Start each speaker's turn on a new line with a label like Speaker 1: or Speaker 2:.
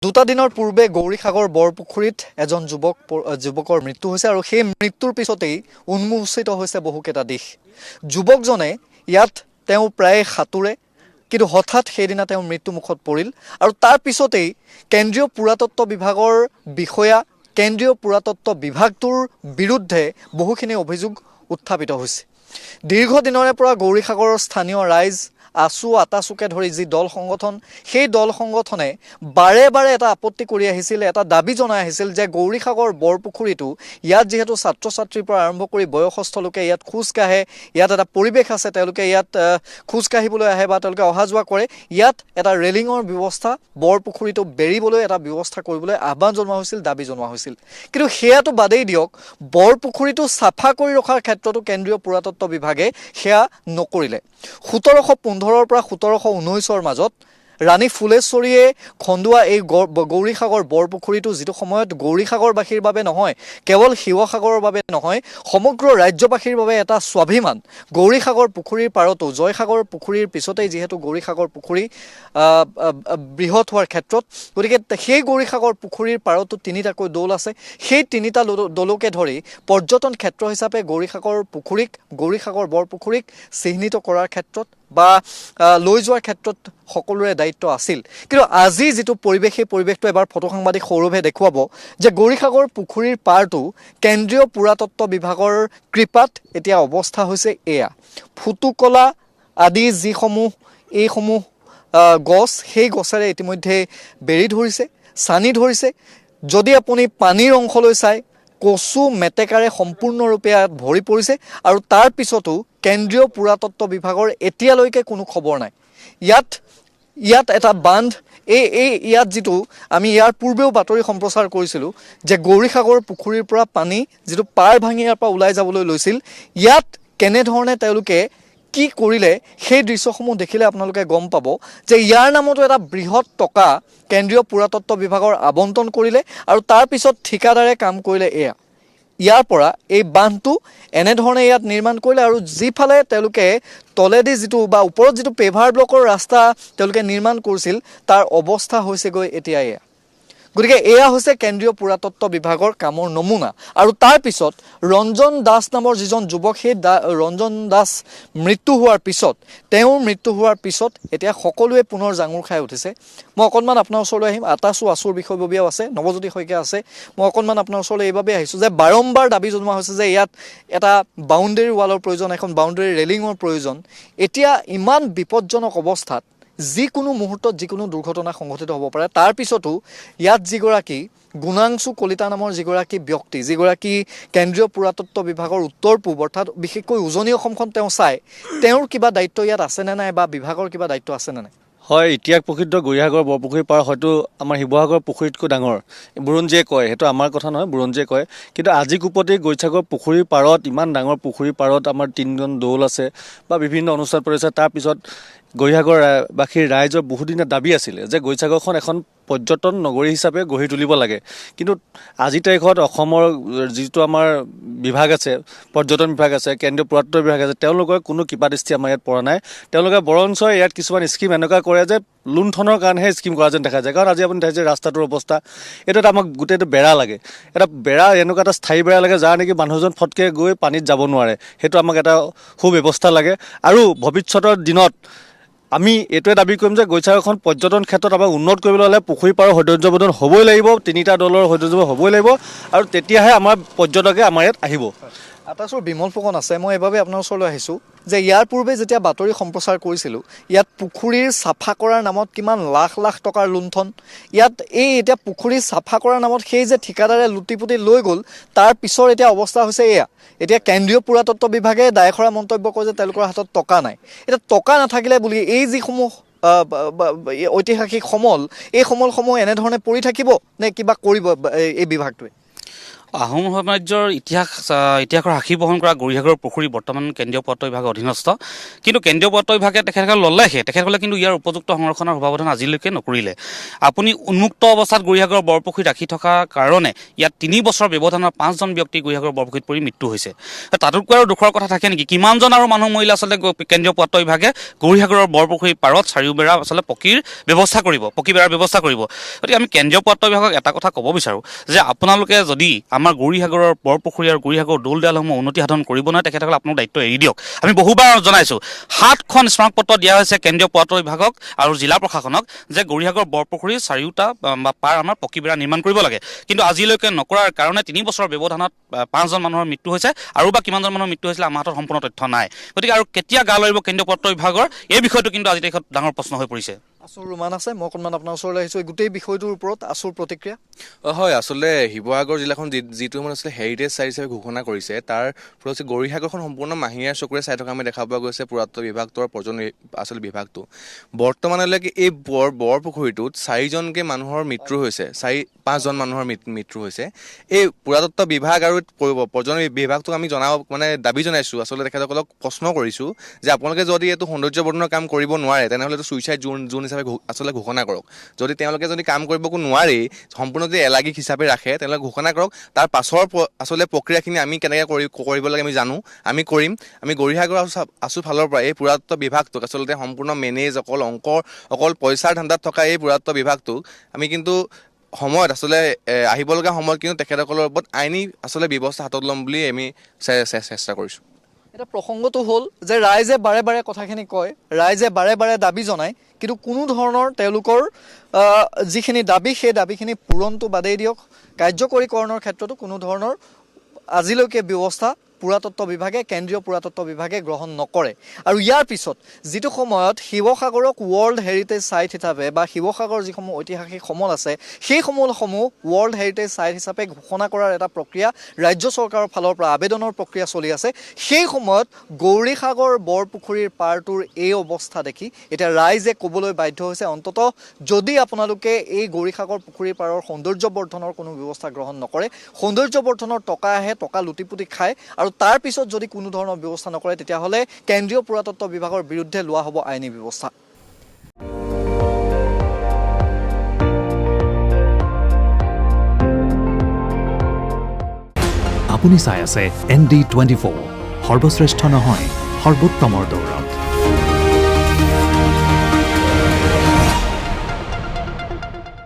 Speaker 1: দুটা দিনৰ পূৰ্বে গৌৰীসাগৰ বৰপুখুৰীত এজন যুৱকৰ মৃত্যু হৈছে আৰু সেই মৃত্যুৰ পিছতেই উন্মোচিত হৈছে বহুকেইটা দিশ। যুৱকজনে ইয়াত তেওঁ প্ৰায় সাঁতোৰে, কিন্তু হঠাৎ সেইদিনা তেওঁ মৃত্যুমুখত পৰিল আৰু তাৰ পিছতেই কেন্দ্ৰীয় পুৰাতত্ত্ব বিভাগৰ বিষয়া, কেন্দ্ৰীয় পুৰাতত্ত্ব বিভাগটোৰ বিৰুদ্ধে বহুখিনি অভিযোগ উত্থাপিত হৈছে। দীৰ্ঘদিনৰে পৰা গৌৰীসাগৰৰ স্থানীয় ৰাইজ, আছু আটাচুকে ধৰি যি দল সংগঠন, সেই দল সংগঠনে বাৰে বাৰে এটা আপত্তি কৰি আহিছিল, এটা দাবী জনাই আহিছিল যে গৌৰীসাগৰ বৰপুখুৰীটো ইয়াত যিহেতু ছাত্ৰ ছাত্ৰীৰ পৰা আৰম্ভ কৰি বয়সস্থ লোকে ইয়াত খোজ কাঢ়ে, ইয়াত এটা পৰিৱেশ আছে, তেওঁলোকে ইয়াত খোজ কাঢ়িবলৈ আহে বা তেওঁলোকে অহা যোৱা কৰে, ইয়াত এটা ৰেলিঙৰ ব্যৱস্থা, বৰপুখুৰীটো বেৰিবলৈ এটা ব্যৱস্থা কৰিবলৈ আহ্বান জনোৱা হৈছিল, দাবী জনোৱা হৈছিল। কিন্তু সেয়াটো বাদেই দিয়ক, বৰপুখুৰীটো চাফা কৰি ৰখাৰ ক্ষেত্ৰতো কেন্দ্ৰীয় পুৰাতত্ত্ব বিভাগে সেয়া নকৰিলে। 1715 পৰা 1719 মাজত ৰাণী ফুলেশ্বৰীয়ে খন্দোৱা এই গৌৰীসাগৰ বৰপুখুৰীটো যিটো সময়ত গৌৰীসাগৰবাসীৰ বাবে নহয়, কেৱল শিৱসাগৰৰ বাবে নহয়, সমগ্ৰ ৰাজ্যবাসীৰ বাবে এটা স্বাভিমান। গৌৰীসাগৰ পুখুৰীৰ পাৰতো, জয়সাগৰ পুখুৰীৰ পিছতেই যিহেতু গৌৰীসাগৰ পুখুৰী বৃহৎ হোৱাৰ ক্ষেত্ৰত, গতিকে সেই গৌৰীসাগৰ পুখুৰীৰ পাৰতো তিনিটাকৈ দৌল আছে। সেই তিনিটা দৌলকে ধৰি পৰ্যটন ক্ষেত্ৰ হিচাপে গৌৰীসাগৰ বৰপুখুৰীক চিহ্নিত কৰাৰ ক্ষেত্ৰত বা লৈ যোৱাৰ ক্ষেত্ৰত সকলোৰে দায়িত্ব আছিল। কিন্তু আজি যিটো পৰিৱেশ, সেই পৰিৱেশটো এবাৰ ফটো সাংবাদিক সৌৰভে দেখুৱাব যে গৌৰীসাগৰ পুখুৰীৰ পাৰটো কেন্দ্ৰীয় পুৰাতত্ত্ব বিভাগৰ কৃপাত এতিয়া অৱস্থা হৈছে এয়া। ফুটুকলা আদি এইসমূহ গছ, সেই গছেৰে ইতিমধ্যে বেৰি ধৰিছে, ছানি ধৰিছে। যদি আপুনি পানীৰ অংশলৈ চায়, কচু মেটেকাৰে সম্পূৰ্ণৰূপে ভৰি পৰিছে আৰু তাৰ পিছতো কেন্দ্ৰীয় পুৰাতত্ত্ব বিভাগৰ এতিয়ালৈকে কোনো খবৰ নাই। ইয়াত এটা বান্ধ, ইয়াত যিটো আমি ইয়াৰ পূৰ্বেও বাতৰি সম্প্ৰচাৰ কৰিছিলোঁ যে গৌৰীসাগৰ পুখুৰীৰ পৰা পানী যিটো পাৰ ভাঙি ইয়াৰ পৰা ওলাই যাবলৈ লৈছিল, ইয়াত কেনেধৰণে তেওঁলোকে কি কৰিলে সেই দৃশ্যসমূহ দেখিলে আপোনালোকে গম পাব যে ইয়াৰ নামতো এটা বৃহৎ টকা কেন্দ্ৰীয় পুৰাতত্ত্ব বিভাগৰ আবণ্টন কৰিলে আৰু তাৰ পিছত ঠিকাদাৰে কাম কৰিলে এয়া। ইয়াৰ পৰা এই বান্ধটো এনেধৰণে ইয়াত নিৰ্মাণ কৰিলে আৰু যিফালে তেওঁলোকে তলেদি যিটো বা ওপৰত যিটো পেভাৰ ব্লকৰ ৰাস্তা তেওঁলোকে নিৰ্মাণ কৰিছিল, তাৰ অৱস্থা হৈছেগৈ এতিয়া এয়া। গতিকে এয়া হৈছে কেন্দ্ৰীয় পুৰাতত্ত্ব বিভাগৰ কামৰ নমুনা। আৰু তাৰ পিছত ৰঞ্জন দাস নামৰ যিজন যুৱক, সেই ৰঞ্জন দাস তেওঁৰ মৃত্যু হোৱাৰ পিছত এতিয়া সকলোৱে পুনৰ জাঙুৰ খাই উঠিছে। মই অকণমান আপোনাৰ ওচৰলৈ আহিম, আছুৰ বিষয়ববীয়াও আছে, নৱজ্যোতি শইকীয়া আছে। মই অকণমান আপোনাৰ ওচৰলৈ এইবাবেই আহিছোঁ যে বাৰম্বাৰ দাবী জনোৱা হৈছে যে ইয়াত এটা বাউণ্ডেৰী ৱালৰ প্ৰয়োজন, এখন বাউণ্ডেৰী ৰেলিঙৰ প্ৰয়োজন। এতিয়া ইমান বিপদজনক অৱস্থাত যিকোনো মুহূৰ্তত যিকোনো দুৰ্ঘটনা সংঘটিত হ'ব পাৰে। তাৰ পিছতো ইয়াত যিগৰাকী গুণাংশু কলিতা নামৰ যিগৰাকী ব্যক্তি, যিগৰাকী কেন্দ্ৰীয় পুৰাতত্ত্ব বিভাগৰ উত্তৰ পূব অৰ্থাৎ বিশেষকৈ উজনি অসমখন তেওঁ চায়, তেওঁৰ কিবা দায়িত্ব ইয়াত আছেনে নাই বা বিভাগৰ কিবা দায়িত্ব আছেনে নাই?
Speaker 2: হয়, ইতিহাস প্ৰসিদ্ধ গৌৰীসাগৰ বৰপুখুৰীৰ পাৰ হয়তো আমাৰ শিৱসাগৰ পুখুৰীতকৈ ডাঙৰ, বুৰঞ্জীয়ে কয়। সেইটো আমাৰ কথা নহয়, বুৰঞ্জীয়ে কয়। কিন্তু আজি কোপতি গৌৰীসাগৰ পুখুৰীৰ পাৰত, ইমান ডাঙৰ পুখুৰীৰ পাৰত আমাৰ 3জন দৌল আছে বা বিভিন্ন অনুষ্ঠান পৰিছে। তাৰপিছত গৌৰীসাগৰবাসীৰ ৰাইজৰ বহুদিনীয়া দাবী আছিলে যে গৌৰীসাগৰখন এখন পৰ্যটন নগৰী হিচাপে গঢ়ি তুলিব লাগে। কিন্তু আজিৰ তাৰিখত অসমৰ যিটো আমাৰ বিভাগ আছে, পৰ্যটন বিভাগ আছে, কেন্দ্ৰীয় পুৰাতত্ত্ব বিভাগ আছে, তেওঁলোকৰ কোনো কৃপাদৃষ্টি আমাৰ ইয়াত পৰা নাই। তেওঁলোকে বৰঞ্চ ইয়াত কিছুমান স্কিম এনেকুৱা কৰে যে লুণ্ঠনৰ কাৰণেহে স্কিম কৰা যেন দেখা যায়। কাৰণ আজি আপুনি দেখিছে ৰাস্তাটোৰ অৱস্থা, এইটো আমাক গোটেইটো বেৰা লাগে, এটা বেৰা, এনেকুৱা এটা স্থায়ী বেৰা লাগে যাৰ নেকি মানুহজন ফটকৈ গৈ পানীত যাব নোৱাৰে। সেইটো আমাক এটা সুব্যৱস্থা লাগে। আৰু ভৱিষ্যতৰ দিনত আমি এইটোৱে দাবী কৰিম যে গৌৰীসাগৰখন পৰ্যটন ক্ষেত্ৰত আমাক উন্নত কৰিবলৈ হ'লে পুখুৰীৰ পাৰৰ সৌন্দৰ্যবৰ্ধন হ'বই লাগিব, 3টা দলৰ সৌন্দৰ্যবৰ্ধন হ'বই লাগিব, আৰু তেতিয়াহে আমাৰ পৰ্যটকে আমাৰ ইয়াত আহিব।
Speaker 1: আটাচুৰ বিমল ফুকন আছে। মই এইবাবে আপোনাৰ ওচৰলৈ আহিছোঁ যে ইয়াৰ পূৰ্বে যেতিয়া বাতৰি সম্প্ৰচাৰ কৰিছিলোঁ, ইয়াত পুখুৰীৰ চাফা কৰাৰ নামত কিমান লাখ লাখ টকাৰ লুণ্ঠন, ইয়াত এতিয়া পুখুৰী চাফা কৰাৰ নামত সেই যে ঠিকাদাৰে লুটিপুটি লৈ গ'ল, তাৰ পিছৰ এতিয়া অৱস্থা হৈছে এয়া। এতিয়া কেন্দ্ৰীয় পুৰাতত্ত্ব বিভাগে দায়খৰা মন্তব্য কৰে যে তেওঁলোকৰ হাতত টকা নাই। এতিয়া টকা নাথাকিলে বুলি এই যিসমূহ ঐতিহাসিক সমল, এই সমলসমূহ এনেধৰণে পৰি থাকিব নে কিবা কৰিব এই বিভাগটোৱে?
Speaker 3: আহোম সাম্ৰাজ্যৰ ইতিহাসৰ সাক্ষী বহন কৰা গৌৰীসাগৰ পুখুৰী বৰ্তমান কেন্দ্ৰীয় পুৰাতত্ব বিভাগৰ অধীনস্থ, কিন্তু কেন্দ্ৰীয় পুৰাতত্ব বিভাগে তেখেতসকলে ল'লেহে, তেখেতসকলে কিন্তু ইয়াৰ উপযুক্ত সংৰক্ষণৰ সভাৱধান আজিলৈকে নকৰিলে। আপুনি উন্মুক্ত অৱস্থাত গৌৰীসাগৰ বৰপুখুৰীত ৰাখি থকাৰ কাৰণে ইয়াত 3 বছৰ ব্যৱধানত 5জন ব্যক্তি গৌৰীসাগৰ বৰপুখুৰীত পৰি মৃত্যু হৈছে। তাতোতকৈ আৰু দুখৰ কথা থাকে নেকি? কিমানজন আৰু মানুহ মৰিলে আচলতে কেন্দ্ৰীয় পুৰাতত্ব বিভাগে গৌৰীসাগৰৰ বৰপুখুৰীৰ পাৰত চাৰিওবেৰা আচলতে পকী বেৰাৰ ব্যৱস্থা কৰিব। গতিকে আমি কেন্দ্ৰীয় পুৰাতত্ব বিভাগক এটা কথা ক'ব বিচাৰোঁ যে আপোনালোকে যদি আমাৰ গৌৰীসাগৰৰ বৰপুখুৰী আৰু গৌৰীসাগৰৰ দৌল দালসমূহ উন্নতি সাধন কৰিব নোৱাৰে, তেখেতসকলে আপোনাক দায়িত্ব এৰি দিয়ক। আমি বহুবাৰ জনাইছোঁ, 7খন স্মাৰকপত্ৰ দিয়া হৈছে কেন্দ্ৰীয় পুৰাতত্ব বিভাগক আৰু জিলা প্ৰশাসনক যে গৌৰীসাগৰ বৰপুখুৰীৰ চাৰিওটা পাৰ আমাৰ পকী বেৰা নিৰ্মাণ কৰিব লাগে, কিন্তু আজিলৈকে নকৰাৰ কাৰণে 3 বছৰৰ ব্যৱধানত 5জন মানুহৰ মৃত্যু হৈছে, আৰু বা কিমানজন মানুহৰ মৃত্যু হৈছিলে আমাৰ হাতত সম্পূৰ্ণ তথ্য নাই। গতিকে আৰু কেতিয়া গা লৰিব কেন্দ্ৰীয় পুৰাতত্ব বিভাগৰ এই বিষয়টো কিন্তু আজি তাৰিখত ডাঙৰ প্ৰশ্ন হৈ পৰিছে।
Speaker 1: আচুৰ ৰোমান আছে, মই অকণমান আপোনাৰ ওচৰলৈ আহিছোঁ। গোটেই বিষয়টোৰ ওপৰত আচুৰ প্ৰতিক্ৰিয়া।
Speaker 4: হয়, আচলতে শিৱসাগৰ জিলাখন যিটো সময়ত আচলতে হেৰিটেজ চাইট হিচাপে ঘোষণা কৰিছে, তাৰ ফলত গৌৰীসাগৰখন সম্পূৰ্ণ মাহীয়াৰ চকুৰে চাই থকা আমি দেখা পোৱা গৈছে পুৰাতত্ব বিভাগটোৰ পৰ্যটন আচলতে বিভাগটো। বৰ্তমানলৈকে এই বৰপুখুৰীটোত 4জনকৈ মানুহৰ মৃত্যু হৈছে, 5জন মানুহৰ মৃত্যু হৈছে। এই পুৰাতত্ব বিভাগ আৰু পৰ্যটন বিভাগটোক আমি দাবী জনাইছোঁ, আচলতে তেখেতসকলক প্ৰশ্ন কৰিছোঁ যে আপোনালোকে যদি এইটো সৌন্দৰ্যবৰ্ধনৰ কাম কৰিব নোৱাৰে, তেনেহ'লে এইটো ছুইচাইড জোন হিচাপে আচলতে ঘোষণা কৰক। যদি তেওঁলোকে কাম কৰিবকো নোৱাৰি, সম্পূৰ্ণ যদি এলাগী হিচাপে ৰাখে, তেনেহ'লে ঘোষণা কৰক। তাৰ পাছৰ আচলতে প্ৰক্ৰিয়াখিনি আমি কেনেকৈ কৰিব লাগে আমি জানো, আমি কৰিম। আমি গৌৰীসাগৰ আচু ফালৰ পৰা এই পুৰাতত্ব বিভাগটোক আচলতে সম্পূৰ্ণ মেনেজ অকল পইচাৰ ধান্দাত থকা এই পুৰাতত্ব বিভাগটোক আমি কিন্তু সময়ত আচলতে আহিব লগা সময়ত কিন্তু তেখেতসকলৰ ওপৰত আইনী আচলতে ব্যৱস্থা হাতত ল'ম বুলি আমি চেষ্টা কৰিছোঁ।
Speaker 1: এটা প্ৰসংগটো হ'ল যে ৰাইজে বাৰে বাৰে কথাখিনি কয়, ৰাইজে বাৰে বাৰে দাবী জনায়, কিন্তু কোনো ধৰণৰ তেওঁলোকৰ যিখিনি দাবী, সেই দাবীখিনি পূৰণটো বাদেই দিয়ক, কাৰ্যকৰীকৰণৰ ক্ষেত্ৰতো কোনো ধৰণৰ আজিলৈকে ব্যৱস্থা পুৰাতত্ব বিভাগে, কেন্দ্ৰীয় পুৰাতত্ব বিভাগে গ্ৰহণ নকৰে। আৰু ইয়াৰ পিছত যিটো সময়ত শিৱসাগৰক ৱৰ্ল্ড হেৰিটেজ চাইট হিচাপে বা শিৱসাগৰ যিসমূহ ঐতিহাসিক সমল আছে, সেই সমলসমূহ ৱৰ্ল্ড হেৰিটেজ চাইট হিচাপে ঘোষণা কৰাৰ এটা প্ৰক্ৰিয়া ৰাজ্য চৰকাৰৰ ফালৰ পৰা আবেদনৰ প্ৰক্ৰিয়া চলি আছে। সেই সময়ত গৌৰীসাগৰ বৰপুখুৰীৰ পাৰটোৰ এই অৱস্থা দেখি এতিয়া ৰাইজে ক'বলৈ বাধ্য হৈছে, অন্ততঃ যদি আপোনালোকে এই গৌৰীসাগৰ পুখুৰীৰ পাৰৰ সৌন্দৰ্যবৰ্ধনৰ কোনো ব্যৱস্থা গ্ৰহণ নকৰে, সৌন্দৰ্যবৰ্ধনৰ টকা আহে, টকা লুটিপুটি খায়, আৰু তাৰ পিছত যদি কোনো ধৰণৰ ব্যৱস্থা নকৰে, তেতিয়াহ'লে কেন্দ্ৰীয় পুৰাতত্ব বিভাগৰ বিৰুদ্ধে লোৱা হ'ব আইনী ব্যৱস্থা।
Speaker 5: আপুনি চাই আছে ND24, সৰ্বশ্ৰেষ্ঠ নহয়, সৰ্বোত্তমৰ দৌৰত।